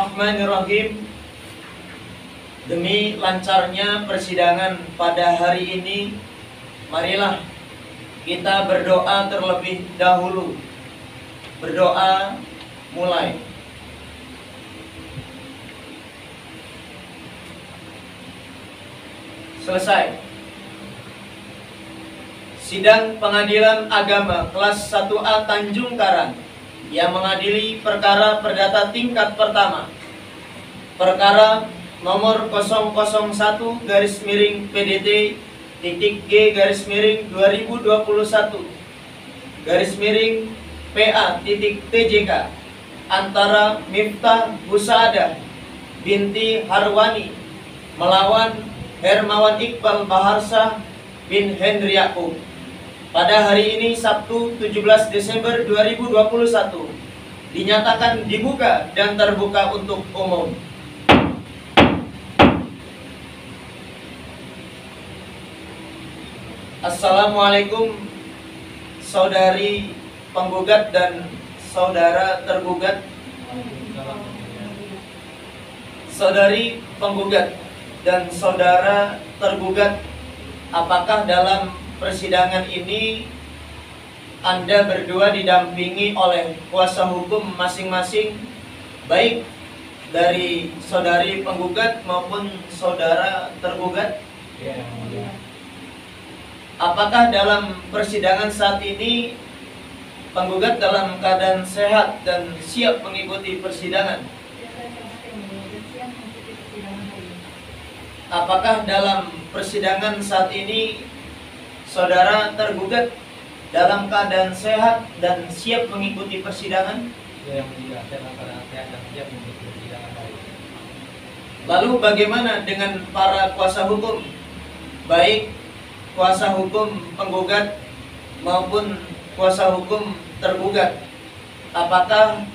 Bismillahirrahmanirrahim. Demi lancarnya persidangan pada hari ini, marilah kita berdoa terlebih dahulu. Berdoa mulai. Selesai. Sidang Pengadilan Agama kelas 1A Tanjung Karang yang mengadili perkara perdata tingkat pertama, perkara nomor 001-PDT-G-2021-PA-TJK antara Miftah Husaadah binti Harwani melawan Hermawan Iqbal Baharsa bin Henry Yakub pada hari ini Sabtu 17 Desember 2021 dinyatakan dibuka dan terbuka untuk umum. Assalamualaikum saudari penggugat dan saudara tergugat. Saudari penggugat dan saudara tergugat, apakah dalam persidangan ini Anda berdua didampingi oleh kuasa hukum masing-masing, baik dari saudari penggugat maupun saudara tergugat? Ya. Apakah dalam persidangan saat ini penggugat dalam keadaan sehat dan siap mengikuti persidangan? Apakah dalam persidangan saat ini saudara tergugat dalam keadaan sehat dan siap mengikuti persidangan? Ya, yang mulia, dalam keadaan sehat dan siap mengikuti persidangan hari ini. Lalu bagaimana dengan para kuasa hukum, baik kuasa hukum penggugat maupun kuasa hukum tergugat? Apakah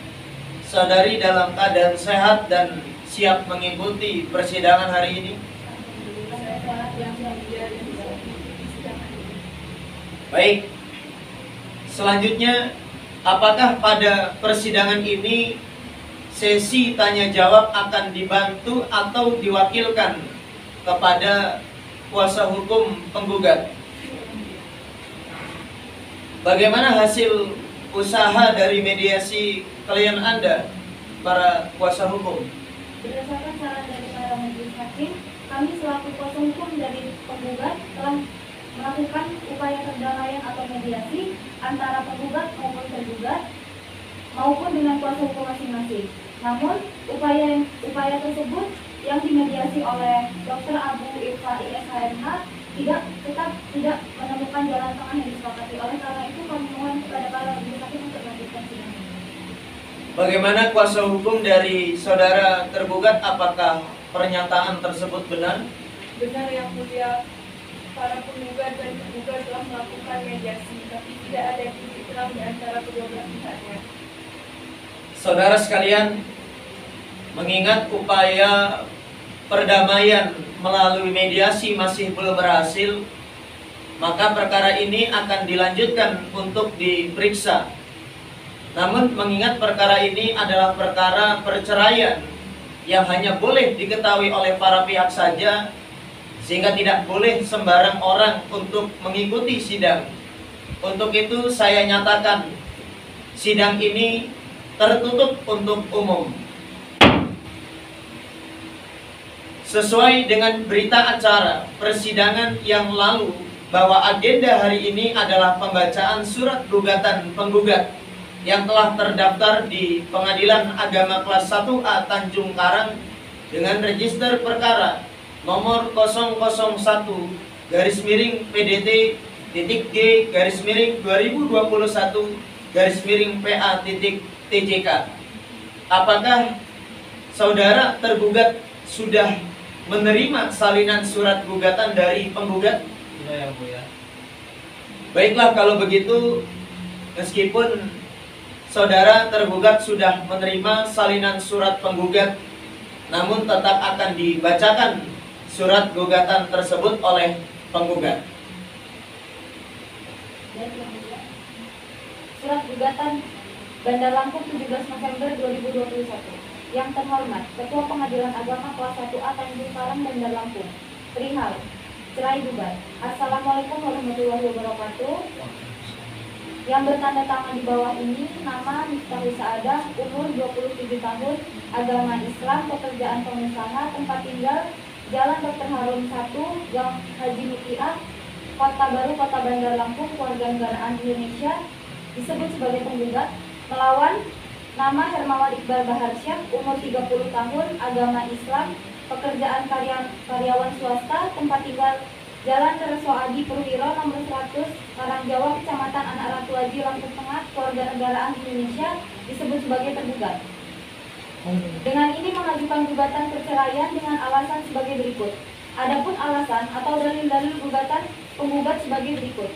saudari dalam keadaan sehat dan siap mengikuti persidangan hari ini? Baik. Selanjutnya, apakah pada persidangan ini sesi tanya jawab akan dibantu atau diwakilkan kepada kuasa hukum penggugat? Bagaimana hasil usaha dari mediasi klien Anda, para kuasa hukum? Berdasarkan saran dari para majelis hakim, kami selaku kuasa hukum dari penggugat telah melakukan upaya perdamaian atau mediasi antara penggugat maupun tergugat maupun dengan kuasa hukum masing-masing. Namun upaya tersebut yang dimediasi oleh Dr. Abu Irfa ISHMH tetap tidak menemukan jalan tengah yang disepakati. Oleh karena itu kami mohon kepada para majelis hakim untuk melanjutkan sidang. Bagaimana kuasa hukum dari saudara tergugat, apakah pernyataan tersebut benar? Benar yang mulia, para penggugat dan tergugat telah melakukan mediasi, tapi tidak ada titik terang di antara kedua belah pihaknya. Saudara sekalian, mengingat upaya perdamaian melalui mediasi masih belum berhasil, maka perkara ini akan dilanjutkan untuk diperiksa. Namun mengingat perkara ini adalah perkara perceraian yang hanya boleh diketahui oleh para pihak saja, sehingga tidak boleh sembarang orang untuk mengikuti sidang. Untuk itu saya nyatakan sidang ini tertutup untuk umum. Sesuai dengan berita acara persidangan yang lalu bahwa agenda hari ini adalah pembacaan surat gugatan penggugat yang telah terdaftar di Pengadilan Agama kelas 1A Tanjung Karang dengan register perkara nomor 001-PDT-G-2021-PA-TJK. Apakah saudara tergugat sudah menerima salinan surat gugatan dari penggugat? Sudah yang mulia. Baiklah, kalau begitu, meskipun saudara tergugat sudah menerima salinan surat penggugat, namun tetap akan dibacakan surat gugatan tersebut oleh penggugat. Surat gugatan Bandar Lampung 17 November 2021. Yang terhormat, Ketua Pengadilan Agama Kelas 1A Tanjung Karang, Bandar Lampung, perihal cerai gugat. Assalamualaikum warahmatullahi wabarakatuh. Yang bertanda tangan di bawah ini nama Miftahul Saadah, umur 27 tahun, agama Islam, pekerjaan pengusaha, tempat tinggal Jalan Dr. Harun 1, Gang Haji Mutia, Kota Baru, Kota Bandar Lampung, Kewarganegaraan Indonesia, disebut sebagai penggugat, melawan nama Hermawan Iqbal Baharsyah, umur 30 tahun, agama Islam, pekerjaan karyawan swasta, tempat tinggal Jalan Tereso Adi Purwiro nomor 100, Karangjawa, Kecamatan Anak Ratu Haji, Lampung Tengah, Kewarganegaraan Indonesia, disebut sebagai tergugat. Dengan ini mengajukan gugatan perceraian dengan alasan sebagai berikut. Adapun alasan atau dalil-dalil gugatan penggugat sebagai berikut.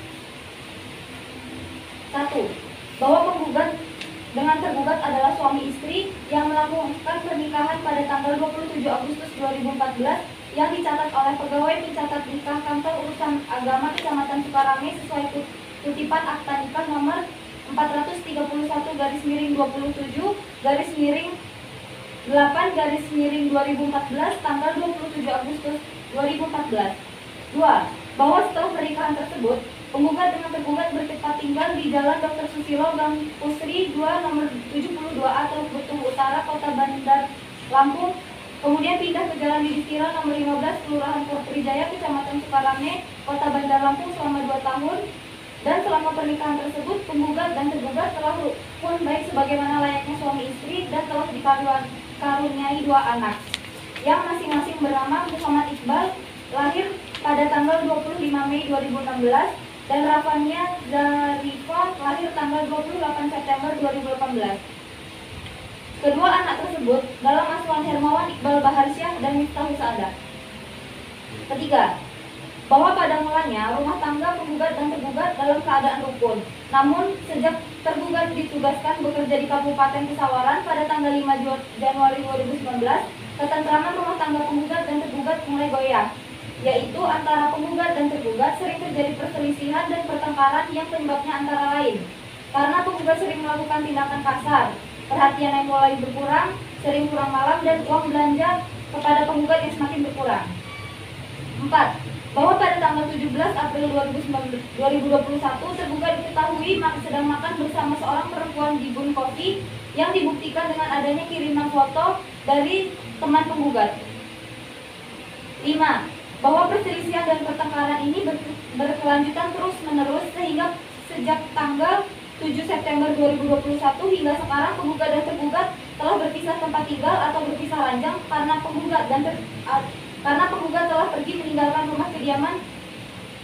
1. Bahwa penggugat dengan tergugat adalah suami istri yang melakukan pernikahan pada tanggal 27 Agustus 2014 yang dicatat oleh pegawai pencatat nikah Kantor Urusan Agama Kecamatan Sukarame sesuai kutipan akta nikah nomor 431/27/8/2014 tanggal 27 Agustus 2014. 2. Bahwa setelah pernikahan tersebut, penggugat dengan tergugat bertempat tinggal di Jalan Dr. Susilo, Gang Pusri 2 nomor 72A Teluk Betung Utara, Kota Bandar Lampung, kemudian pindah ke Jalan Yudhistira nomor 15, Kelurahan Purwijaya, Kecamatan Sukarame, Kota Bandar Lampung selama 2 tahun. Dan selama pernikahan tersebut, penggugat dan tergugat telah rukun baik sebagaimana layaknya suami istri dan telah dikaruniai 2 anak, yang masing-masing bernama Muhammad Iqbal, lahir pada tanggal 25 Mei 2016, dan Rafania Zarifah, lahir tanggal 28 September 2018. Kedua anak tersebut dalam asuhan Hermawan Iqbal Baharsyah dan Miftahul Saadah. Ketiga, bahwa pada mulanya rumah tangga penggugat dan tergugat dalam keadaan rukun. Namun, sejak tergugat ditugaskan bekerja di Kabupaten Pesawaran pada tanggal 5 Januari 2019, ketentraman rumah tangga penggugat dan tergugat mulai goyah, yaitu antara penggugat dan tergugat sering terjadi perselisihan dan pertengkaran yang penyebabnya antara lain karena penggugat sering melakukan tindakan kasar, perhatian yang mulai berkurang, sering pulang malam, dan uang belanja kepada penggugat yang semakin berkurang. 4. Bahwa pada tanggal 17 April 2021 tergugat diketahui sedang makan bersama seorang perempuan di Bun Coffee yang dibuktikan dengan adanya kiriman foto dari teman penggugat. 5. Bahwa perselisihan dan pertengkaran ini berkelanjutan terus-menerus sehingga sejak tanggal 7 September 2021 hingga sekarang penggugat dan tergugat telah berpisah tempat tinggal atau berpisah ranjang karena penggugat telah pergi meninggalkan rumah kediaman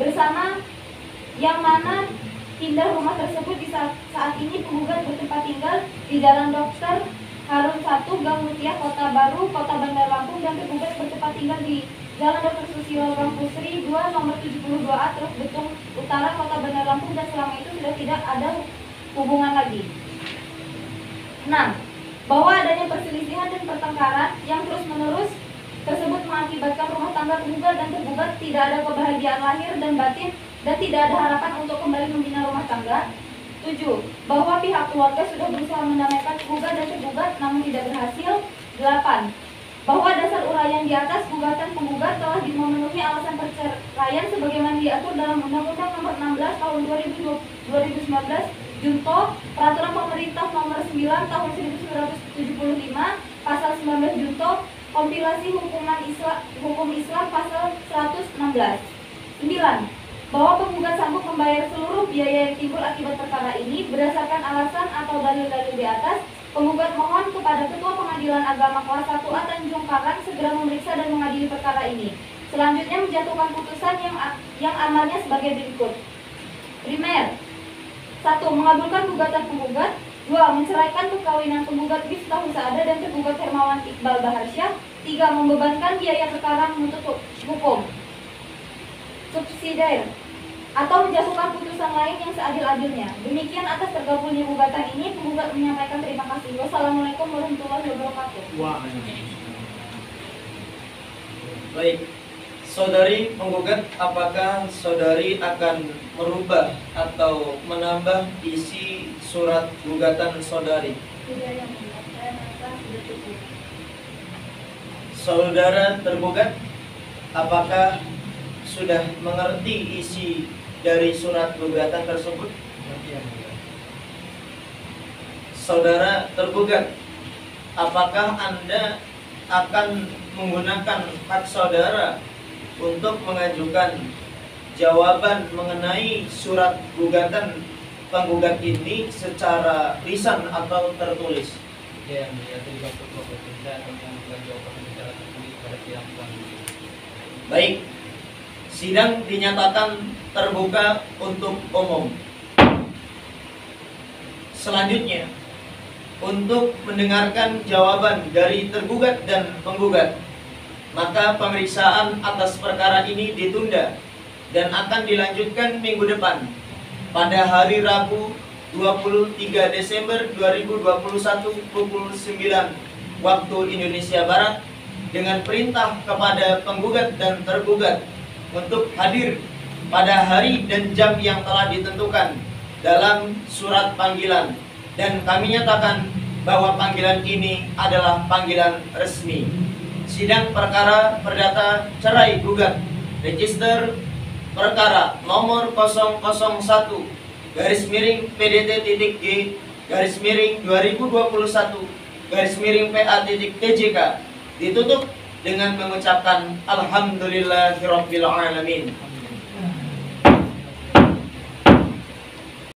bersama, yang mana pindah rumah tersebut di saat ini penggugat bertempat tinggal di Jalan Dr. Harun 1, Gang Mutia, Kota Baru, Kota Bandar Lampung, dan tergugat bertempat tinggal di Jalan Dr. Susilo, Gang Pusri 2 nomor 72A Teluk Betung Utara, Kota Bandar Lampung, dan selama itu sudah tidak ada hubungan lagi. 6. Bahwa adanya perselisihan dan pertengkaran yang terus-menerus tersebut mengakibatkan rumah tangga penggugat dan tergugat tidak ada kebahagiaan lahir dan batin dan tidak ada harapan untuk kembali membina rumah tangga. 7. Bahwa pihak keluarga sudah berusaha mendamaikan penggugat dan tergugat namun tidak berhasil. 8. Bahwa dasar uraian di atas gugatan penggugat telah memenuhi alasan perceraian sebagaimana diatur dalam Undang-Undang Nomor 16 Tahun 2019 Junto Peraturan Pemerintah Nomor 9 Tahun 1975 Pasal 19 Junto Kompilasi Hukum Islam Pasal 116. 9. Bahwa penggugat sanggup membayar seluruh biaya yang timbul akibat perkara ini berdasarkan alasan atau dalil-dalil di atas. Penggugat mohon kepada Ketua Pengadilan Agama Kelas 1A Tanjung Karang segera memeriksa dan mengadili perkara ini. Selanjutnya menjatuhkan putusan yang amarnya sebagai berikut. Primer. 1. Mengabulkan gugatan penggugat. 2. Menceraikan perkawinan penggugat Miftahul Saadah dan tergugat Hermawan Iqbal Baharsyah. 3. Membebankan biaya perkara menuntut hukum subsidiar atau menjatuhkan putusan lain yang seadil-adilnya. Demikian atas tergabungnya gugatan ini, penggugat menyampaikan terima kasih. Wassalamualaikum warahmatullahi wabarakatuh. Baik, saudari penggugat, apakah saudari akan merubah atau menambah isi surat gugatan saudari? Tidak, yang mulia, saya merasa sudah cukup. Saudara tergugat, apakah sudah mengerti isi dari surat gugatan tersebut? Mengerti yang mulia. Saudara tergugat, apakah Anda akan menggunakan hak saudara untuk mengajukan jawaban mengenai surat gugatan penggugat ini secara lisan atau tertulis? Ya yang mulia, terlibat ketua berperintah akan mengajukan jawaban secara tertulis pada sidang Tuan. Baik, sidang dinyatakan terbuka untuk umum. Selanjutnya, untuk mendengarkan jawaban dari tergugat dan penggugat, maka pemeriksaan atas perkara ini ditunda dan akan dilanjutkan minggu depan pada hari Rabu 23 Desember 2021 pukul 9 waktu Indonesia Barat dengan perintah kepada penggugat dan tergugat untuk hadir pada hari dan jam yang telah ditentukan dalam surat panggilan, dan kami nyatakan bahwa panggilan ini adalah panggilan resmi. Sidang perkara perdata cerai gugat register perkara nomor 001 garis miring PDT.G garis miring 2021 garis miring PA.TJK ditutup dengan mengucapkan alhamdulillahirabbil alamin.